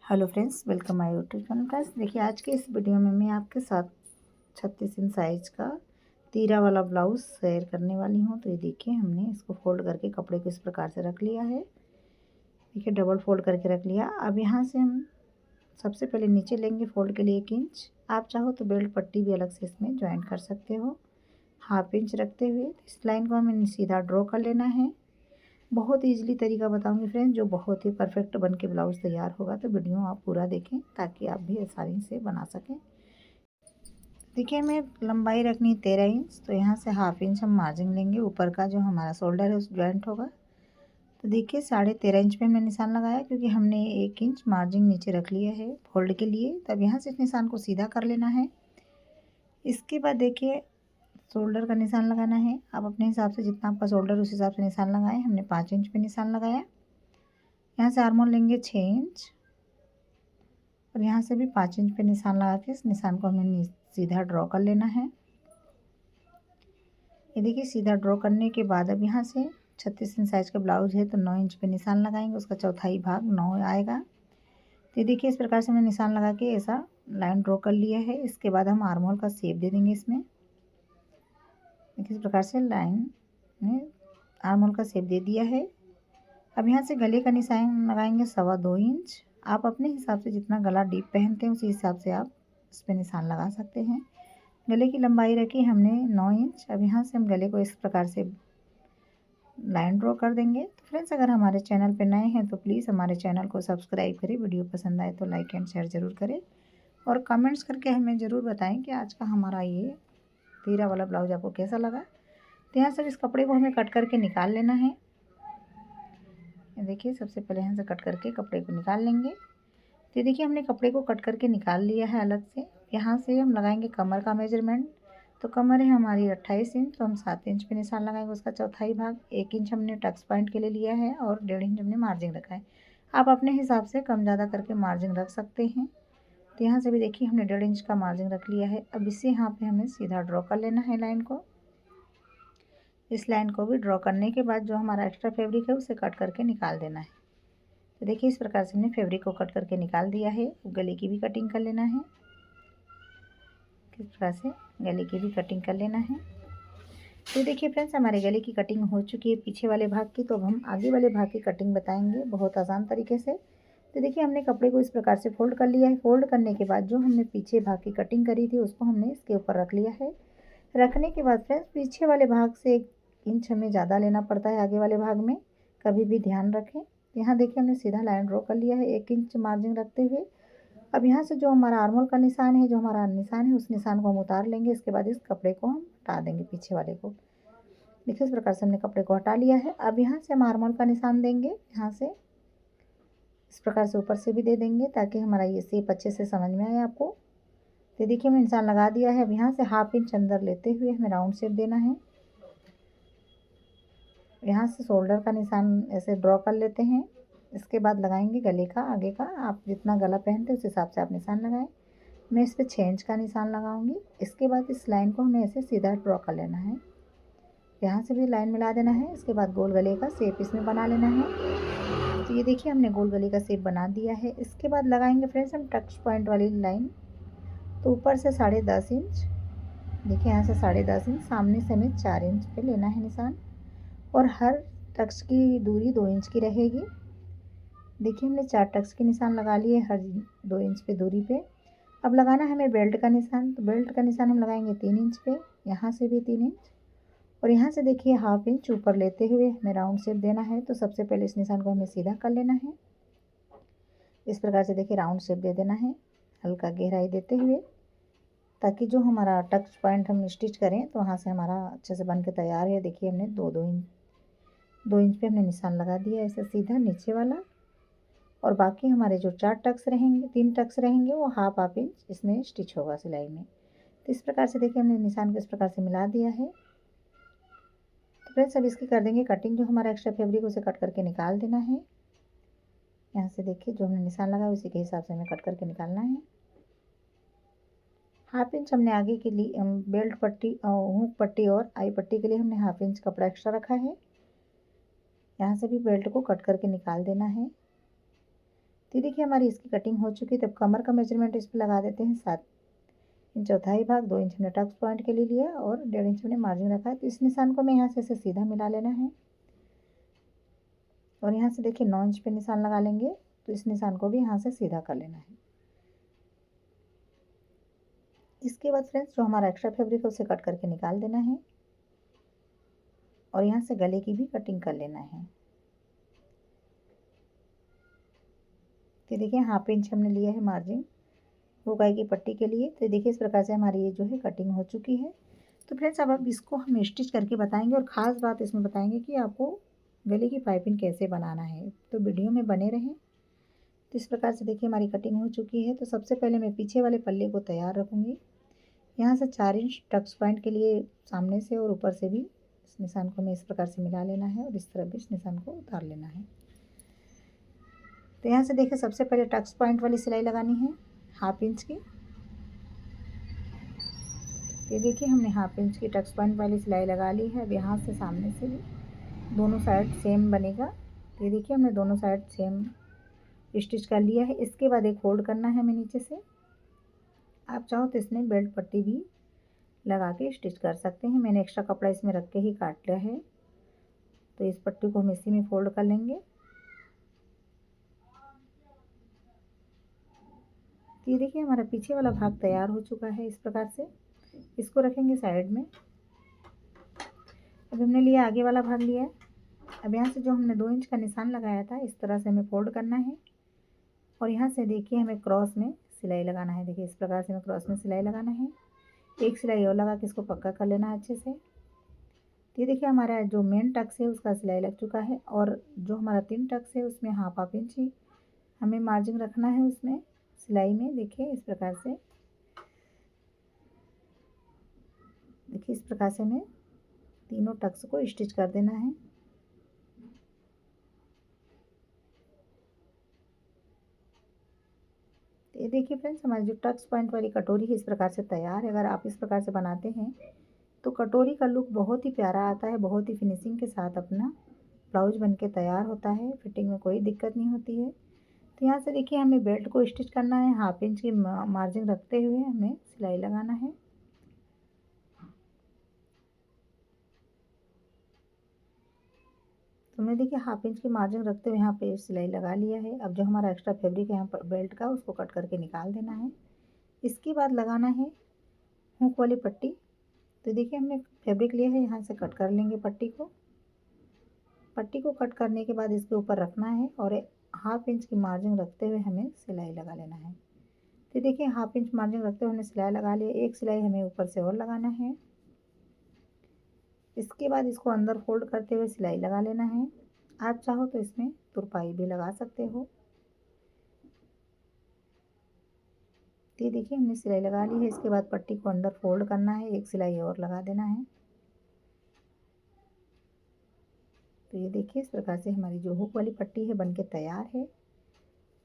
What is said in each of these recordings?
Hello friends, welcome my YouTube channel. Friends देखिए, आज के इस वीडियो में मैं आपके साथ 36 इंच साइज का तीरा वाला ब्लाउज़ शेयर करने वाली हूं। तो ये देखिए, हमने इसको फोल्ड करके कपड़े को इस प्रकार से रख लिया है। देखिए, डबल फोल्ड करके रख लिया। अब यहाँ से हम सबसे पहले नीचे लेंगे फोल्ड के लिए 1 इंच। आप चाहो तो बेल्ट पट्टी भी अलग से इसमें ज्वाइन कर सकते हो। हाफ इंच रखते हुए इस लाइन को हमें सीधा ड्रॉ कर लेना है। बहुत ईजिली तरीका बताऊंगी फ्रेंड्स, जो बहुत ही परफेक्ट बन के ब्लाउज़ तैयार होगा। तो वीडियो आप पूरा देखें ताकि आप भी आसानी से बना सकें। देखिए, हमें लंबाई रखनी 13 इंच, तो यहाँ से हाफ इंच हम मार्जिन लेंगे। ऊपर का जो हमारा शोल्डर है उस जॉइंट होगा। तो देखिए, 13.5 इंच पे हमने निशान लगाया, क्योंकि हमने 1 इंच मार्जिन नीचे रख लिया है फोल्ड के लिए। तब यहाँ से इस निशान को सीधा कर लेना है। इसके बाद देखिए, शोल्डर का निशान लगाना है। आप अपने हिसाब से, जितना आपका शोल्डर उस हिसाब से निशान लगाएं। हमने 5 इंच पे निशान लगाया। यहाँ से आर्मोल लेंगे 6 इंच, और यहाँ से भी 5 इंच पे निशान लगा के इस निशान को हमें सीधा ड्रॉ कर लेना है। ये देखिए, सीधा ड्रॉ करने के बाद अब यहाँ से 36 इंच साइज का ब्लाउज है, तो 9 इंच पे निशान लगाएंगे। उसका चौथाई भाग 9 आएगा। तो ये देखिए, इस प्रकार से हमने निशान लगा के ऐसा लाइन ड्रॉ कर लिया है। इसके बाद हम आर्मोल का शेप दे देंगे इसमें। देखिए, इस प्रकार से लाइन में आर्मोल का शेप दे दिया है। अब यहाँ से गले का निशान लगाएंगे 2.25 इंच। आप अपने हिसाब से जितना गला डीप पहनते हैं उसी हिसाब से आप इस पर निशान लगा सकते हैं। गले की लंबाई रखी हमने 9 इंच। अब यहाँ से हम गले को इस प्रकार से लाइन ड्रॉ कर देंगे। तो फ्रेंड्स, अगर हमारे चैनल पर नए हैं तो प्लीज़ हमारे चैनल को सब्सक्राइब करें। वीडियो पसंद आए तो लाइक एंड शेयर ज़रूर करें, और कमेंट्स करके हमें ज़रूर बताएं कि आज का हमारा ये तीरा वाला ब्लाउज आपको कैसा लगा। तो यहाँ से इस कपड़े को हमें कट करके निकाल लेना है। देखिए, सबसे पहले यहाँ से कट करके कपड़े को निकाल लेंगे। तो देखिए, हमने कपड़े को कट करके निकाल लिया है अलग से। यहाँ से हम लगाएंगे कमर का मेजरमेंट। तो कमर है हमारी 28 इंच, तो हम 7 इंच पे निशान लगाएंगे। उसका चौथाई भाग 1 इंच हमने टक्स पॉइंट के लिए लिया है, और 1.5 इंच हमने मार्जिन रखा है। आप अपने हिसाब से कम ज़्यादा करके मार्जिन रख सकते हैं। तो यहाँ से भी देखिए, हमने 1.5 इंच का मार्जिन रख लिया है। अब इसे यहाँ पर हमें सीधा ड्रॉ कर लेना है लाइन को। इस लाइन को भी ड्रॉ करने के बाद जो हमारा एक्स्ट्रा फैब्रिक है उसे कट करके निकाल देना है। तो देखिए, इस प्रकार से हमने फैब्रिक को कट करके निकाल दिया है। गले की भी कटिंग कर लेना है। किस प्रकार से गले की भी कटिंग कर लेना है। तो देखिए फ्रेंड्स, हमारे गले की कटिंग हो चुकी है पीछे वाले भाग की। तो अब हम आगे वाले भाग की कटिंग बताएंगे बहुत आसान तरीके से। तो देखिए, हमने कपड़े को इस प्रकार से फोल्ड कर लिया है। फोल्ड करने के बाद जो हमने पीछे भाग की कटिंग करी थी उसको हमने इसके ऊपर रख लिया है। रखने के बाद फ्रेंड्स, पीछे वाले भाग से 1 इंच हमें ज़्यादा लेना पड़ता है आगे वाले भाग में, कभी भी ध्यान रखें। यहाँ देखिए, हमने सीधा लाइन ड्रॉ कर लिया है 1 इंच मार्जिन रखते हुए। अब यहाँ से जो हमारा आर्मोल का निशान है, जो हमारा निशान है, उस निशान को हम उतार लेंगे। इसके बाद इस कपड़े को हम हटा देंगे पीछे वाले को। देखिए, इस प्रकार से हमने कपड़े को हटा लिया है। अब यहाँ से हम आर्मोल का निशान देंगे। यहाँ से इस प्रकार से ऊपर से भी दे देंगे ताकि हमारा ये शेप अच्छे से समझ में आए आपको। तो देखिए, हमने निशान लगा दिया है। अब यहाँ से हाफ इंच अंदर लेते हुए हमें राउंड शेप देना है। यहाँ से शोल्डर का निशान ऐसे ड्रॉ कर लेते हैं। इसके बाद लगाएंगे गले का आगे का। आप जितना गला पहनते हैं उस हिसाब से आप निशान लगाएं। मैं इस पर 6 इंच का निशान लगाऊंगी। इसके बाद इस लाइन को हमें ऐसे सीधा ड्रॉ कर लेना है। यहाँ से भी लाइन मिला देना है। इसके बाद गोल गले का शेप इसमें बना लेना है। तो ये देखिए, हमने गोल गले का शेप बना दिया है। इसके बाद लगाएंगे फ्रेंड्स हम टच पॉइंट वाली लाइन। तो ऊपर से 10.5 इंच, देखिए यहाँ से 10.5 इंच, सामने से हमें 4 इंच पे लेना है निशान, और हर टक्स की दूरी 2 इंच की रहेगी। देखिए, हमने 4 टक्स के निशान लगा लिए हर 2 इंच पे दूरी पे। अब लगाना है हमें बेल्ट का निशान। तो बेल्ट का निशान हम लगाएंगे 3 इंच पे, यहाँ से भी 3 इंच, और यहाँ से देखिए हाफ इंच ऊपर लेते हुए हमें राउंड शेप देना है। तो सबसे पहले इस निशान को हमें सीधा कर लेना है। इस प्रकार से देखिए राउंड शेप दे देना है, हल्का गहराई देते हुए, ताकि जो हमारा टच पॉइंट हम स्टिच करें तो वहाँ से हमारा अच्छे से बन के तैयार है। देखिए, हमने 2 इंच पे हमने निशान लगा दिया ऐसे सीधा नीचे वाला, और बाकी हमारे जो 4 टक्स रहेंगे, 3 टक्स रहेंगे, वो हाफ इंच इसमें स्टिच होगा सिलाई में। तो इस प्रकार से देखिए, हमने निशान को इस प्रकार से मिला दिया है। तो फ्रेंड्स, अब इसकी कर देंगे कटिंग। जो हमारा एक्स्ट्रा फैब्रिक उसे कट करके निकाल देना है। यहाँ से देखिए, जो हमने निशान लगाया उसी के हिसाब से हमें कट करके निकालना है। हाफ इंच हमने आगे के लिए बेल्ट पट्टी, हुक पट्टी और आई पट्टी के लिए हमने हाफ इंच कपड़ा एक्स्ट्रा रखा है। यहाँ से भी बेल्ट को कट करके निकाल देना है। तो देखिए हमारी इसकी कटिंग हो चुकी है। तब कमर का मेजरमेंट इस पर लगा देते हैं 7 इंच चौथाई भाग, 2 इंच हमने टक्स पॉइंट के लिए लिया और 1.5 इंच हमने मार्जिन रखा है। तो इस निशान को मैं यहाँ से ऐसे सीधा मिला लेना है और यहाँ से देखिए 9 इंच पे निशान लगा लेंगे। तो इस निशान को भी यहाँ से सीधा कर लेना है। इसके बाद फ्रेंड्स जो हमारा एक्स्ट्रा फैब्रिक है उसे कट करके निकाल देना है और यहाँ से गले की भी कटिंग कर लेना है। तो देखिए 1/2 इंच हमने लिया है मार्जिन हुकाई की पट्टी के लिए। तो देखिए इस प्रकार से हमारी ये जो है कटिंग हो चुकी है। तो फ्रेंड्स अब इसको हम स्टिच करके बताएंगे और ख़ास बात इसमें बताएंगे कि आपको गले की पाइपिंग कैसे बनाना है। तो वीडियो में बने रहें। तो इस प्रकार से देखिए हमारी कटिंग हो चुकी है। तो सबसे पहले मैं पीछे वाले पल्ले को तैयार रखूँगी। यहाँ से 4 इंच टक्स पॉइंट के लिए सामने से और ऊपर से भी इस निशान को हमें इस प्रकार से मिला लेना है और इस तरफ भी इस निशान को उतार लेना है। तो यहाँ से देखिए सबसे पहले टक्स पॉइंट वाली सिलाई लगानी है 1/2 इंच की। ये देखिए हमने 1/2 इंच की टक्स पॉइंट वाली सिलाई लगा ली है। अब यहाँ से सामने से भी दोनों साइड सेम बनेगा। तो ये देखिए हमने दोनों साइड सेम स्टिच कर लिया है। इसके बाद एक फोल्ड करना है हमें नीचे से। आप चाहो तो इसमें बेल्ट पट्टी भी लगा के स्टिच कर सकते हैं। मैंने एक्स्ट्रा कपड़ा इसमें रख के ही काट लिया है। तो इस पट्टी को हम इसी में फोल्ड कर लेंगे। तो ये देखिए हमारा पीछे वाला भाग तैयार हो चुका है। इस प्रकार से इसको रखेंगे साइड में। अब हमने लिया आगे वाला भाग लिया है। अब यहाँ से जो हमने 2 इंच का निशान लगाया था इस तरह से हमें फोल्ड करना है और यहाँ से देखिए हमें क्रॉस में सिलाई लगाना है। देखिए इस प्रकार से हमें क्रॉस में सिलाई लगाना है। एक सिलाई और लगा के इसको पक्का कर लेना है अच्छे से। तो ये देखिए हमारा जो मेन टक्स है उसका सिलाई लग चुका है और जो हमारा 3 टक्स है उसमें 1/2 इंच ही हमें मार्जिन रखना है उसमें सिलाई में। देखिए इस प्रकार से, देखिए इस प्रकार से हमें तीनों टक्स को स्टिच कर देना है। तो ये देखिए फ्रेंड्स हमारी जो टक्स पॉइंट वाली कटोरी है इस प्रकार से तैयार है। अगर आप इस प्रकार से बनाते हैं तो कटोरी का लुक बहुत ही प्यारा आता है। बहुत ही फिनिशिंग के साथ अपना ब्लाउज बन के तैयार होता है। फिटिंग में कोई दिक्कत नहीं होती है। तो यहाँ से देखिए हमें बेल्ट को स्टिच करना है। 1/2 इंच की मार्जिन रखते हुए हमें सिलाई लगाना है। तो मैं देखिए 1/2 इंच की मार्जिन रखते हुए यहाँ पे सिलाई लगा लिया है। अब जो हमारा एक्स्ट्रा फैब्रिक है यहाँ पर बेल्ट का उसको कट करके निकाल देना है। इसके बाद लगाना है हुक वाली पट्टी। तो देखिए हमने फैब्रिक लिया है, यहाँ से कट कर लेंगे पट्टी को। पट्टी को कट करने के बाद इसके ऊपर रखना है और 1/2 इंच की मार्जिन रखते हुए हमें सिलाई लगा लेना है। तो देखिए 1/2 इंच मार्जिन रखते हुए हमने सिलाई लगा लिया। एक सिलाई हमें ऊपर से और लगाना है। इसके बाद इसको अंदर फोल्ड करते हुए सिलाई लगा लेना है। आप चाहो तो इसमें तुरपाई भी लगा सकते हो। तो ये देखिए हमने सिलाई लगा ली है। इसके बाद पट्टी को अंदर फोल्ड करना है, एक सिलाई और लगा देना है। तो ये देखिए इस प्रकार से हमारी जो हुक वाली पट्टी है बनके तैयार है।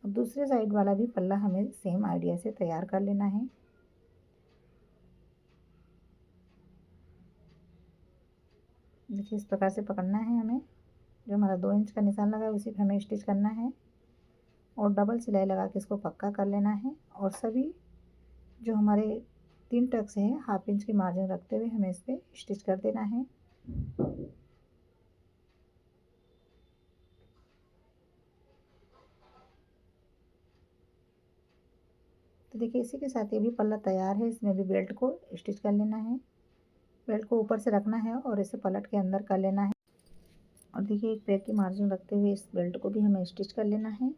अब दूसरे साइड वाला भी पल्ला हमें सेम आइडिया से तैयार कर लेना है। देखिए इस प्रकार से पकड़ना है हमें। जो हमारा 2 इंच का निशान लगा है उसी पे हमें स्टिच करना है और डबल सिलाई लगा के इसको पक्का कर लेना है। और सभी जो हमारे 3 टक्स हैं 1/2 इंच की मार्जिन रखते हुए हमें इस पर स्टिच कर देना है। तो देखिए इसी के साथ ये भी पल्ला तैयार है। इसमें भी बेल्ट को स्टिच कर लेना है। बेल्ट को ऊपर से रखना है और इसे पलट के अंदर कर लेना है। और देखिए एक पैर की मार्जिन रखते हुए इस बेल्ट को भी हमें स्टिच कर लेना है।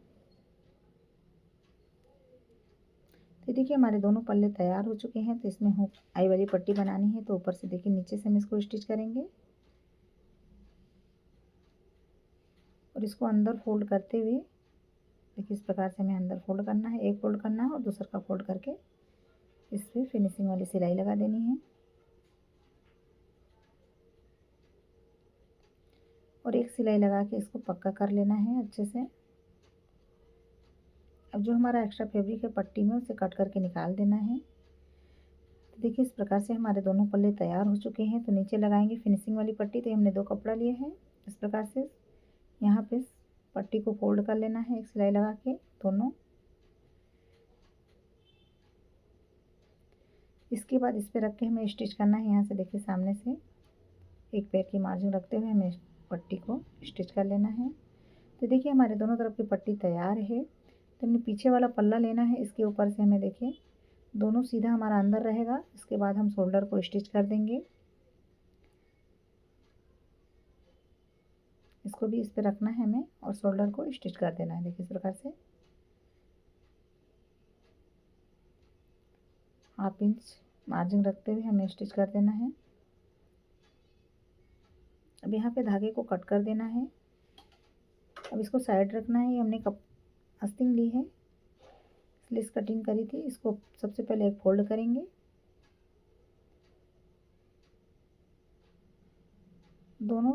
तो देखिए हमारे दोनों पल्ले तैयार हो चुके हैं। तो इसमें हुक आई वाली पट्टी बनानी है। तो ऊपर से देखिए नीचे से हम इसको स्टिच करेंगे और इसको अंदर फोल्ड करते हुए देखिए इस प्रकार से हमें अंदर फोल्ड करना है। एक फोल्ड करना है और दूसरा का फोल्ड करके इस पर फिनिशिंग वाली सिलाई लगा देनी है और एक सिलाई लगा के इसको पक्का कर लेना है अच्छे से। अब जो हमारा एक्स्ट्रा फैब्रिक है पट्टी में उसे कट करके निकाल देना है। तो देखिए इस प्रकार से हमारे दोनों पल्ले तैयार हो चुके हैं। तो नीचे लगाएंगे फिनिशिंग वाली पट्टी। तो हमने 2 कपड़ा लिए हैं। इस प्रकार से यहाँ पे पट्टी को फोल्ड कर लेना है एक सिलाई लगा के दोनों। इसके बाद इस पे रख के हमें स्टिच करना है। यहाँ से देखिए सामने से एक पैर की मार्जिन रखते हुए हमें पट्टी को स्टिच कर लेना है। तो देखिए हमारे दोनों तरफ की पट्टी तैयार है। तो हमने पीछे वाला पल्ला लेना है, इसके ऊपर से हमें देखिए दोनों सीधा हमारा अंदर रहेगा। इसके बाद हम शोल्डर को स्टिच कर देंगे। इसको भी इस पे रखना है हमें और शोल्डर को स्टिच कर देना है। देखिए इस प्रकार से 1/2 इंच मार्जिन रखते हुए हमें स्टिच कर देना है। अब यहाँ पे धागे को कट कर देना है। अब इसको साइड रखना है। ये हमने आस्तीन ली है, स्लिस कटिंग करी थी, इसको सबसे पहले एक फोल्ड करेंगे। दोनों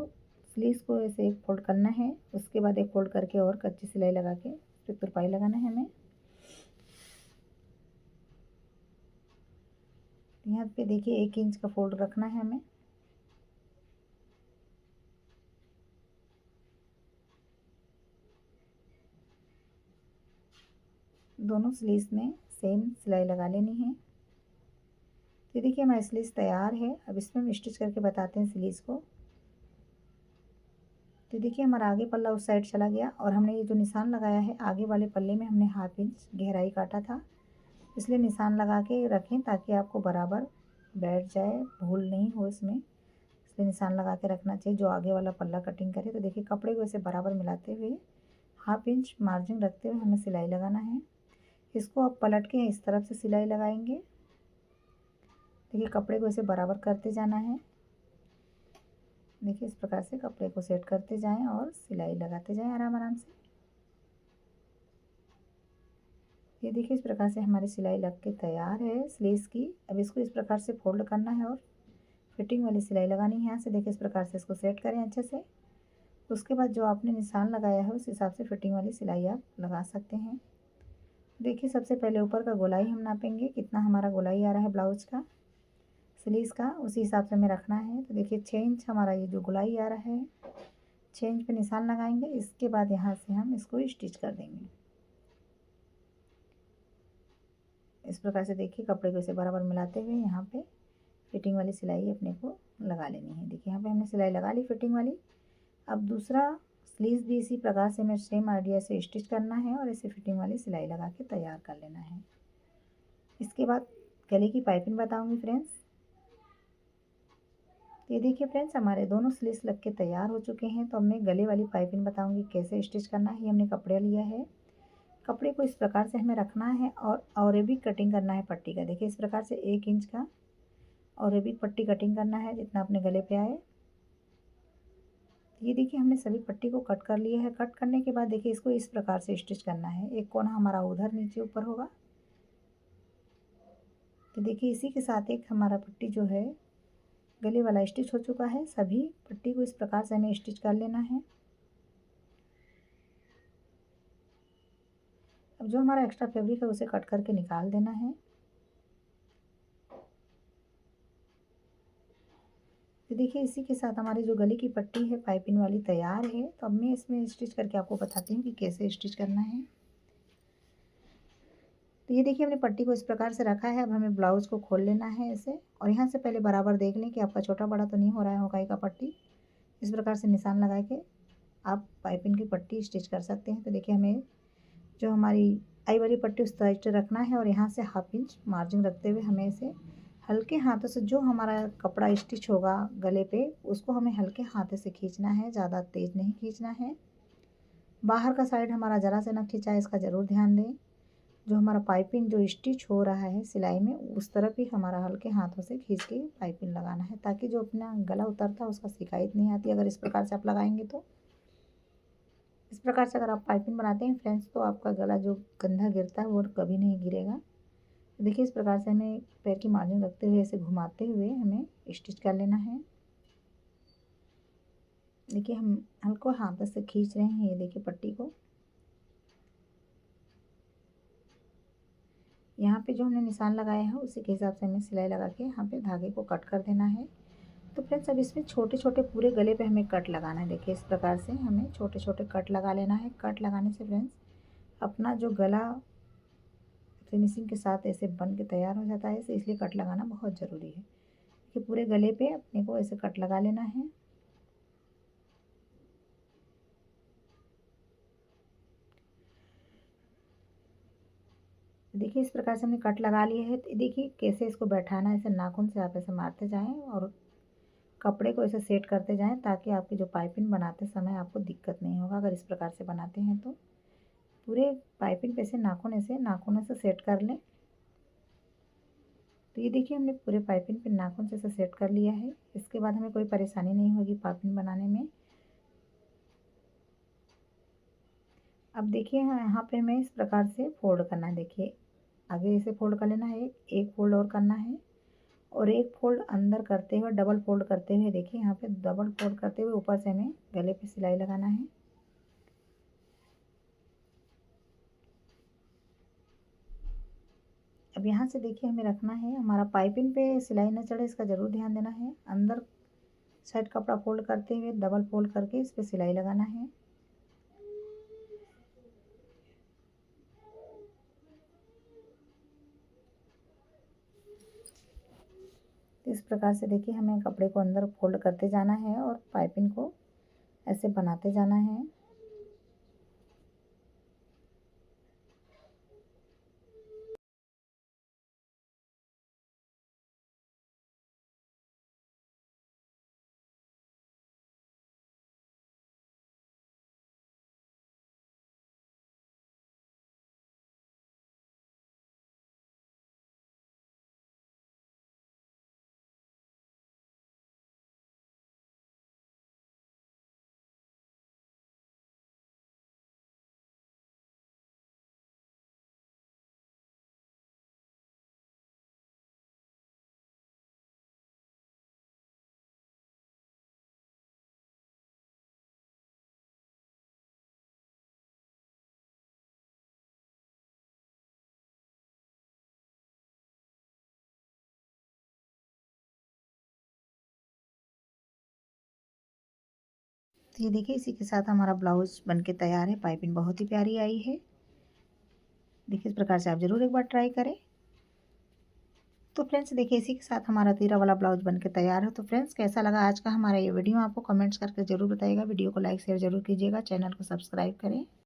स्लीव्स को ऐसे एक फोल्ड करना है, उसके बाद एक फोल्ड करके और कच्ची सिलाई लगा के फिर तुरपाई लगाना है हमें। यहाँ पे देखिए 1 इंच का फोल्ड रखना है हमें। दोनों स्लीव्स में सेम सिलाई लगा लेनी है। तो देखिए हमारी स्लीव्स तैयार है। अब इसमें हम स्टिच करके बताते हैं स्लीव्स को। तो देखिए हमारा आगे पल्ला उस साइड चला गया और हमने ये जो निशान लगाया है आगे वाले पल्ले में हमने 1/2 इंच गहराई काटा था, इसलिए निशान लगा के रखें ताकि आपको बराबर बैठ जाए, भूल नहीं हो इसमें। इसलिए निशान लगा के रखना चाहिए जो आगे वाला पल्ला कटिंग करे। तो देखिए कपड़े को ऐसे बराबर मिलाते हुए 1/2 इंच मार्जिन रखते हुए हमें सिलाई लगाना है। इसको आप पलट के इस तरफ से सिलाई लगाएंगे। देखिए कपड़े को ऐसे बराबर करते जाना है। देखिए इस प्रकार से कपड़े को सेट करते जाएं और सिलाई लगाते जाएं आराम आराम से। ये देखिए इस प्रकार से हमारी सिलाई लग के तैयार है स्लीव्स की। अब इसको इस प्रकार से फोल्ड करना है और फिटिंग वाली सिलाई लगानी है। यहाँ से देखिए इस प्रकार से इसको सेट करें अच्छे से। उसके बाद जो आपने निशान लगाया है उस हिसाब से फिटिंग वाली सिलाई आप लगा सकते हैं। देखिए सबसे पहले ऊपर का गोलाई हम नापेंगे, कितना हमारा गोलाई आ रहा है ब्लाउज का, स्लीव्स का, उसी हिसाब से हमें रखना है। तो देखिए 6 इंच हमारा ये जो गोलाई आ रहा है, 6 इंच पे निशान लगाएंगे। इसके बाद यहाँ से हम इसको स्टिच कर देंगे। इस प्रकार से देखिए कपड़े को इसे बराबर मिलाते हुए यहाँ पे फिटिंग वाली सिलाई अपने को लगा लेनी है। देखिए यहाँ पे हमने सिलाई लगा ली फिटिंग वाली। अब दूसरा स्लीव्स भी इसी प्रकार से हमें सेम आइडिया से स्टिच करना है और इसे फिटिंग वाली सिलाई लगा के तैयार कर लेना है। इसके बाद गले की पाइपिंग बताऊंगी फ्रेंड्स। ये देखिए फ्रेंड्स हमारे दोनों स्लीव्स लग के तैयार हो चुके हैं। तो अब मैं गले वाली पाइपिंग बताऊंगी कैसे स्टिच करना है। ये हमने कपड़े लिया है, कपड़े को इस प्रकार से हमें रखना है और भी कटिंग करना है पट्टी का। देखिए इस प्रकार से 1 इंच का और भी पट्टी कटिंग करना है जितना अपने गले पे आए। ये देखिए हमने सभी पट्टी को कट कर लिया है। कट करने के बाद देखिए इसको इस प्रकार से स्टिच करना है। एक कोना हमारा उधर नीचे ऊपर होगा। तो देखिए इसी के साथ एक हमारा पट्टी जो है गले वाला स्टिच हो चुका है। सभी पट्टी को इस प्रकार से हमें स्टिच कर लेना है। अब जो हमारा एक्स्ट्रा फैब्रिक है उसे कट करके निकाल देना है। तो देखिए इसी के साथ हमारी जो गले की पट्टी है पाइपिंग वाली तैयार है। तो अब मैं इसमें स्टिच करके आपको बताती हूँ कि कैसे स्टिच करना है। तो ये देखिए हमने पट्टी को इस प्रकार से रखा है। अब हमें ब्लाउज़ को खोल लेना है ऐसे, और यहाँ से पहले बराबर देख लें कि आपका छोटा बड़ा तो नहीं हो रहा है होगा का पट्टी। इस प्रकार से निशान लगा के आप पाइपिंग की पट्टी स्टिच कर सकते हैं। तो देखिए हमें जो हमारी आई वाली पट्टी उस साइड से रखना है और यहाँ से 1/2 इंच मार्जिन रखते हुए हमें इसे हल्के हाथों से जो हमारा कपड़ा स्टिच होगा गले पे उसको हमें हल्के हाथों से खींचना है, ज़्यादा तेज़ नहीं खींचना है। बाहर का साइड हमारा ज़रा से ना खींचा, इसका ज़रूर ध्यान दें। जो हमारा पाइपिंग जो स्टिच हो रहा है सिलाई में उस तरफ ही हमारा हल्के हाथों से खींच के पाइपिंग लगाना है, ताकि जो अपना गला उतरता है उसका शिकायत नहीं आती अगर इस प्रकार से आप लगाएंगे तो। इस प्रकार से अगर आप पाइपिंग बनाते हैं फ्रेंड्स तो आपका गला जो गंदा गिरता है वो कभी नहीं गिरेगा। तो देखिए इस प्रकार से हमें पैर की मार्जिन रखते हुए ऐसे घुमाते हुए हमें स्टिच कर लेना है। देखिए हम हल्को हाथ से खींच रहे हैं, ये देखिए पट्टी को। यहाँ पे जो हमने निशान लगाया है उसी के हिसाब से हमें सिलाई लगा के यहाँ पे धागे को कट कर देना है। तो फ्रेंड्स अब इसमें छोटे छोटे पूरे गले पे हमें कट लगाना है। देखिए इस प्रकार से हमें छोटे छोटे कट लगा लेना है। कट लगाने से फ्रेंड्स अपना जो गला फिनिशिंग के साथ ऐसे बन के तैयार हो जाता है, इसलिए कट लगाना बहुत ज़रूरी है कि पूरे गले पे अपने को ऐसे कट लगा लेना है। देखिए इस प्रकार से हमने कट लगा लिया है। तो देखिए कैसे इसको बैठाना है, ऐसे नाखून से आप ऐसे मारते जाएं और कपड़े को ऐसे सेट करते जाएं ताकि आपकी जो पाइपिंग बनाते समय आपको दिक्कत नहीं होगा। अगर इस प्रकार से बनाते हैं तो पूरे पाइपिंग पे ऐसे नाखूनों से सेट कर लें। तो ये देखिए हमने पूरे पाइपिंग पे नाखून से ऐसे सेट कर लिया है। इसके बाद हमें कोई परेशानी नहीं होगी पाइपिंग बनाने में। अब देखिए यहाँ पे हमें इस प्रकार से फोल्ड करना है। देखिए आगे इसे फोल्ड कर लेना है, एक फोल्ड और करना है और एक फोल्ड अंदर करते हुए डबल फोल्ड करते हुए, देखिए यहाँ पे डबल फोल्ड करते हुए ऊपर से हमें गले पे सिलाई लगाना है। अब यहाँ से देखिए हमें रखना है, हमारा पाइपिंग पे सिलाई न चढ़े इसका ज़रूर ध्यान देना है। अंदर साइड कपड़ा फोल्ड करते हुए डबल फोल्ड करके इस पर सिलाई लगाना है। इस प्रकार से देखिए हमें कपड़े को अंदर फोल्ड करते जाना है और पाइपिंग को ऐसे बनाते जाना है। तो ये देखिए इसी के साथ हमारा ब्लाउज बनके तैयार है। पाइपिंग बहुत ही प्यारी आई है। देखिए इस प्रकार से आप ज़रूर एक बार ट्राई करें। तो फ्रेंड्स देखिए इसी के साथ हमारा तीरा वाला ब्लाउज बनके तैयार है। तो फ्रेंड्स कैसा लगा आज का हमारा ये वीडियो, आपको कमेंट्स करके ज़रूर बताइएगा। वीडियो को लाइक शेयर ज़रूर कीजिएगा, चैनल को सब्सक्राइब करें।